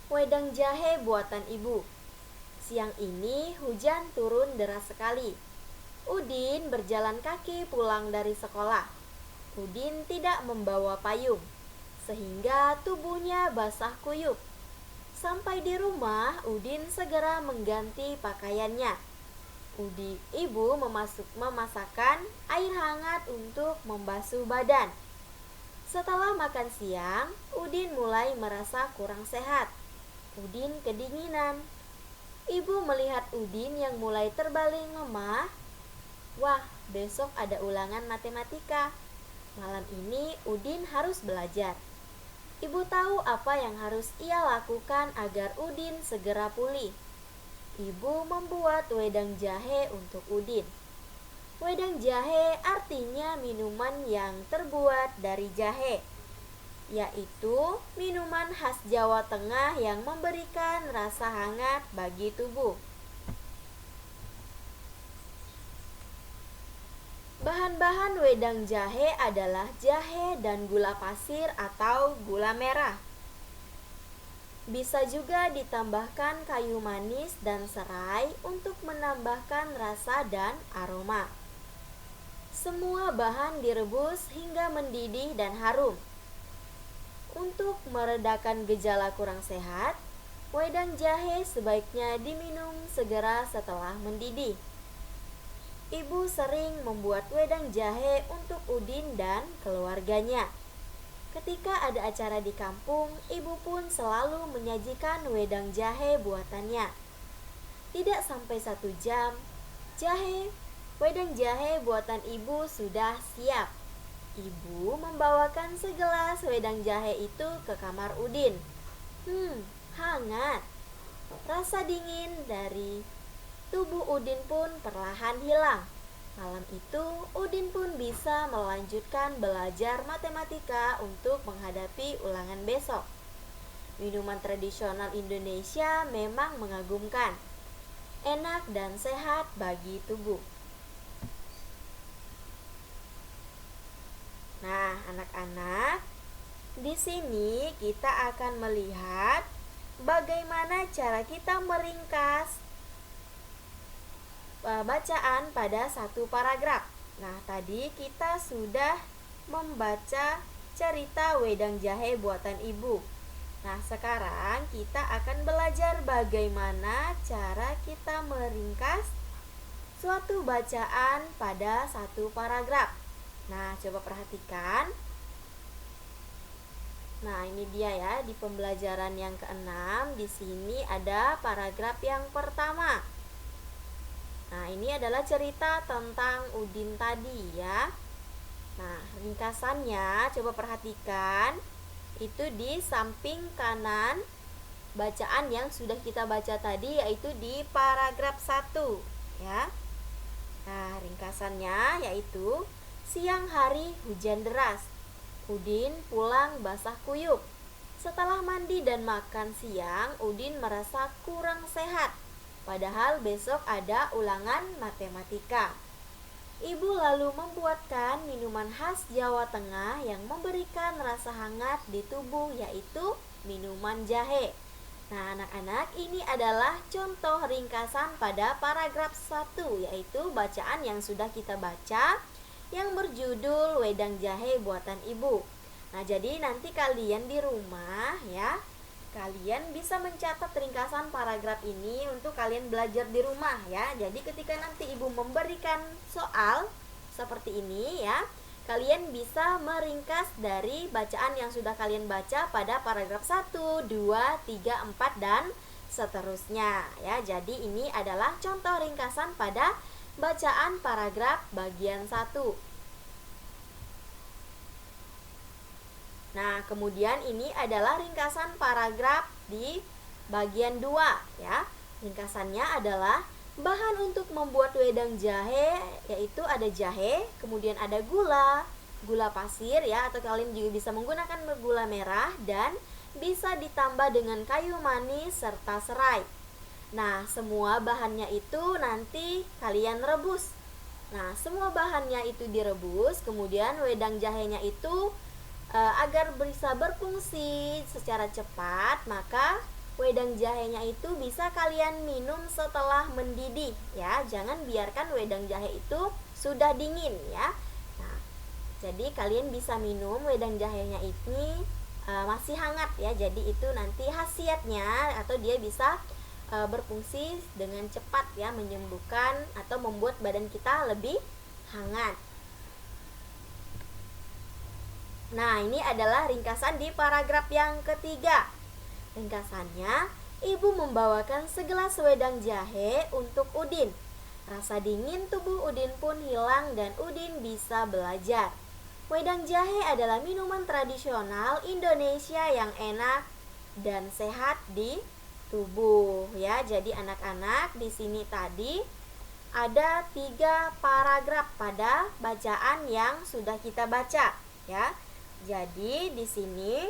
wedang jahe buatan ibu. Siang ini hujan turun deras sekali. Udin berjalan kaki pulang dari sekolah. Udin tidak membawa payung, sehingga tubuhnya basah kuyup. Sampai di rumah, Udin segera mengganti pakaiannya. Ibu memasakkan air hangat untuk membasuh badan. Setelah makan siang, Udin mulai merasa kurang sehat. Udin kedinginan. Ibu melihat Udin yang mulai terbaling lemah. Wah, besok ada ulangan matematika. Malam ini Udin harus belajar. Ibu tahu apa yang harus ia lakukan agar Udin segera pulih. Ibu membuat wedang jahe untuk Udin. Wedang jahe artinya minuman yang terbuat dari jahe, yaitu minuman khas Jawa Tengah yang memberikan rasa hangat bagi tubuh. Bahan-bahan wedang jahe adalah jahe dan gula pasir atau gula merah. Bisa juga ditambahkan kayu manis dan serai untuk menambahkan rasa dan aroma. Semua bahan direbus hingga mendidih dan harum. Untuk meredakan gejala kurang sehat, wedang jahe sebaiknya diminum segera setelah mendidih. Ibu sering membuat wedang jahe untuk Udin dan keluarganya. Ketika ada acara di kampung, ibu pun selalu menyajikan wedang jahe buatannya. Tidak sampai 1 jam, wedang jahe buatan ibu sudah siap. Ibu membawakan segelas wedang jahe itu ke kamar Udin. Hangat. Rasa dingin dari tubuh Udin pun perlahan hilang. Malam itu, Udin pun bisa melanjutkan belajar matematika untuk menghadapi ulangan besok. Minuman tradisional Indonesia memang mengagumkan, enak dan sehat bagi tubuh. Nah, anak-anak, di sini kita akan melihat bagaimana cara kita meringkas bacaan pada satu paragraf. Nah, tadi kita sudah membaca cerita wedang jahe buatan ibu. Nah, sekarang kita akan belajar bagaimana cara kita meringkas suatu bacaan pada satu paragraf. Nah, coba perhatikan. Nah, ini dia ya, di pembelajaran yang ke-6 di sini ada paragraf yang pertama. Nah, ini adalah cerita tentang Udin tadi ya. Nah, ringkasannya coba perhatikan. Itu di samping kanan bacaan yang sudah kita baca tadi, yaitu di paragraf 1 ya. Nah, ringkasannya yaitu siang hari hujan deras. Udin pulang basah kuyup. Setelah mandi dan makan siang, Udin merasa kurang sehat. Padahal besok ada ulangan matematika. Ibu lalu membuatkan minuman khas Jawa Tengah yang memberikan rasa hangat di tubuh, yaitu minuman jahe. Nah, anak-anak, ini adalah contoh ringkasan pada paragraf 1, yaitu bacaan yang sudah kita baca yang berjudul wedang jahe buatan ibu. Nah, jadi nanti kalian di rumah ya, kalian bisa mencatat ringkasan paragraf ini untuk kalian belajar di rumah ya. Jadi ketika nanti ibu memberikan soal seperti ini ya, kalian bisa meringkas dari bacaan yang sudah kalian baca pada paragraf 1, 2, 3, 4, dan seterusnya ya. Jadi ini adalah contoh ringkasan pada bacaan paragraf bagian 1. Nah, kemudian ini adalah ringkasan paragraf di bagian 2 ya. Ringkasannya adalah bahan untuk membuat wedang jahe, yaitu ada jahe, kemudian ada gula pasir ya, atau kalian juga bisa menggunakan gula merah, dan bisa ditambah dengan kayu manis serta serai. Nah, semua bahannya itu nanti kalian rebus. Nah, semua bahannya itu direbus, kemudian wedang jahenya itu agar bisa berfungsi secara cepat, maka wedang jahenya itu bisa kalian minum setelah mendidih ya. Jangan biarkan wedang jahe itu sudah dingin ya. Nah, jadi kalian bisa minum wedang jahenya ini masih hangat ya. Jadi itu nanti khasiatnya atau dia bisa berfungsi dengan cepat ya, menyembuhkan atau membuat badan kita lebih hangat. Nah, ini adalah ringkasan di paragraf yang ketiga. Ringkasannya, ibu membawakan segelas wedang jahe untuk Udin. Rasa dingin tubuh Udin pun hilang dan Udin bisa belajar. Wedang jahe adalah minuman tradisional Indonesia yang enak dan sehat di tubuh ya. Jadi anak-anak, di sini tadi ada 3 paragraf pada bacaan yang sudah kita baca ya. Jadi di sini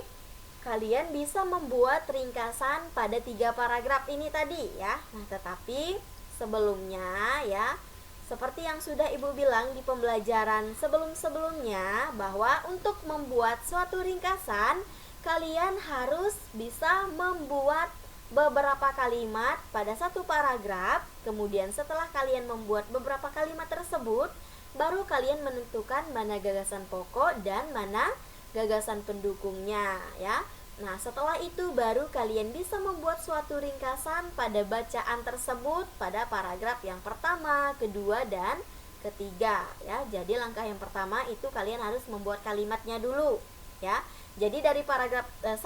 kalian bisa membuat ringkasan pada 3 paragraf ini tadi ya. Nah, tetapi sebelumnya ya, seperti yang sudah Ibu bilang di pembelajaran sebelum-sebelumnya, bahwa untuk membuat suatu ringkasan kalian harus bisa membuat beberapa kalimat pada satu paragraf. Kemudian setelah kalian membuat beberapa kalimat tersebut, baru kalian menentukan mana gagasan pokok dan mana gagasan pendukungnya ya. Nah, setelah itu baru kalian bisa membuat suatu ringkasan pada bacaan tersebut pada paragraf yang pertama, kedua, dan ketiga ya. Jadi langkah yang pertama itu kalian harus membuat kalimatnya dulu ya. Jadi dari paragraf 1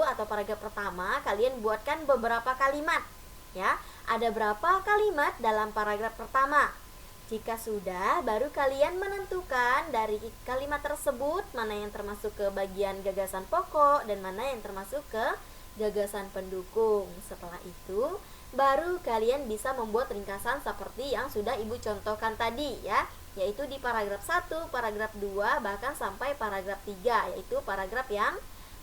atau paragraf pertama kalian buatkan beberapa kalimat ya. Ada berapa kalimat dalam paragraf pertama? Jika sudah, baru kalian menentukan dari kalimat tersebut mana yang termasuk ke bagian gagasan pokok dan mana yang termasuk ke gagasan pendukung. Setelah itu, baru kalian bisa membuat ringkasan seperti yang sudah Ibu contohkan tadi ya, yaitu di paragraf 1, paragraf 2, bahkan sampai paragraf 3, yaitu paragraf yang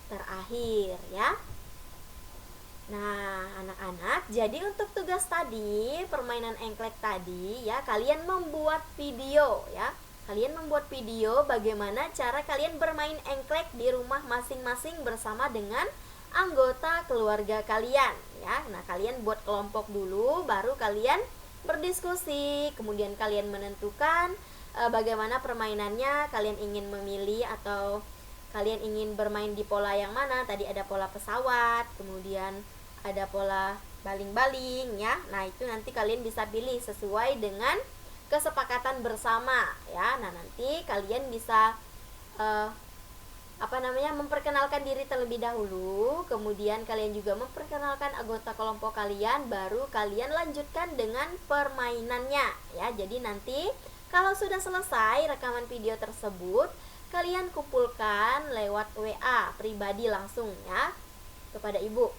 terakhir ya. Nah, anak-anak, jadi untuk tugas tadi, permainan engklek tadi ya, kalian membuat video ya. Kalian membuat video bagaimana cara kalian bermain engklek di rumah masing-masing bersama dengan anggota keluarga kalian ya. Nah, kalian buat kelompok dulu, baru kalian berdiskusi, kemudian kalian menentukan bagaimana permainannya, kalian ingin memilih atau kalian ingin bermain di pola yang mana. Tadi ada pola pesawat, kemudian ada pola baling-baling ya. Nah, itu nanti kalian bisa pilih sesuai dengan kesepakatan bersama ya. Nah, nanti kalian bisa memperkenalkan diri terlebih dahulu, kemudian kalian juga memperkenalkan anggota kelompok kalian, baru kalian lanjutkan dengan permainannya ya. Jadi nanti kalau sudah selesai rekaman video tersebut, kalian kumpulkan lewat WA pribadi langsung ya kepada Ibu.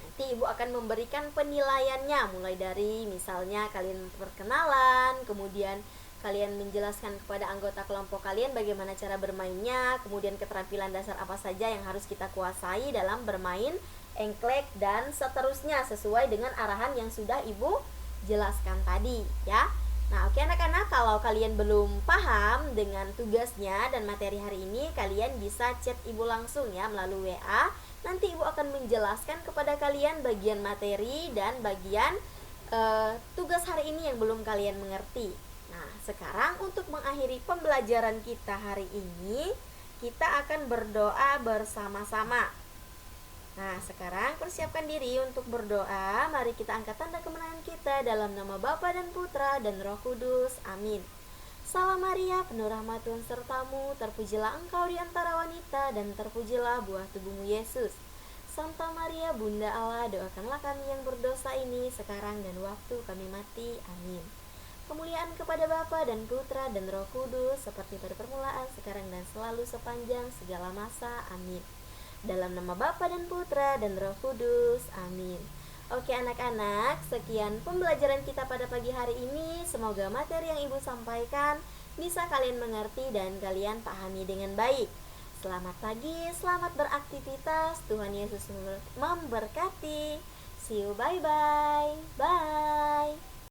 Nanti Ibu akan memberikan penilaiannya, mulai dari misalnya kalian perkenalan, kemudian kalian menjelaskan kepada anggota kelompok kalian bagaimana cara bermainnya, kemudian keterampilan dasar apa saja yang harus kita kuasai dalam bermain engklek, dan seterusnya sesuai dengan arahan yang sudah Ibu jelaskan tadi ya. Nah, oke anak-anak, kalau kalian belum paham dengan tugasnya dan materi hari ini, kalian bisa chat Ibu langsung ya melalui WA. Nanti Ibu akan menjelaskan kepada kalian bagian materi dan bagian tugas hari ini yang belum kalian mengerti. Nah, sekarang untuk mengakhiri pembelajaran kita hari ini, kita akan berdoa bersama-sama. Nah, sekarang persiapkan diri untuk berdoa. Mari kita angkat tanda kemenangan kita dalam nama Bapa dan Putra dan Roh Kudus. Amin. Salam Maria, penuh rahmat Tuhan sertamu, terpujilah engkau di antara wanita, dan terpujilah buah tubuhmu Yesus. Santa Maria, Bunda Allah, doakanlah kami yang berdosa ini, sekarang dan waktu kami mati. Amin. Kemuliaan kepada Bapa dan Putra dan Roh Kudus, seperti pada permulaan, sekarang dan selalu sepanjang segala masa. Amin. Dalam nama Bapa dan Putra dan Roh Kudus. Amin. Oke anak-anak, sekian pembelajaran kita pada pagi hari ini. Semoga materi yang Ibu sampaikan bisa kalian mengerti dan kalian pahami dengan baik. Selamat pagi, selamat beraktivitas. Tuhan Yesus memberkati. See you, bye-bye. Bye.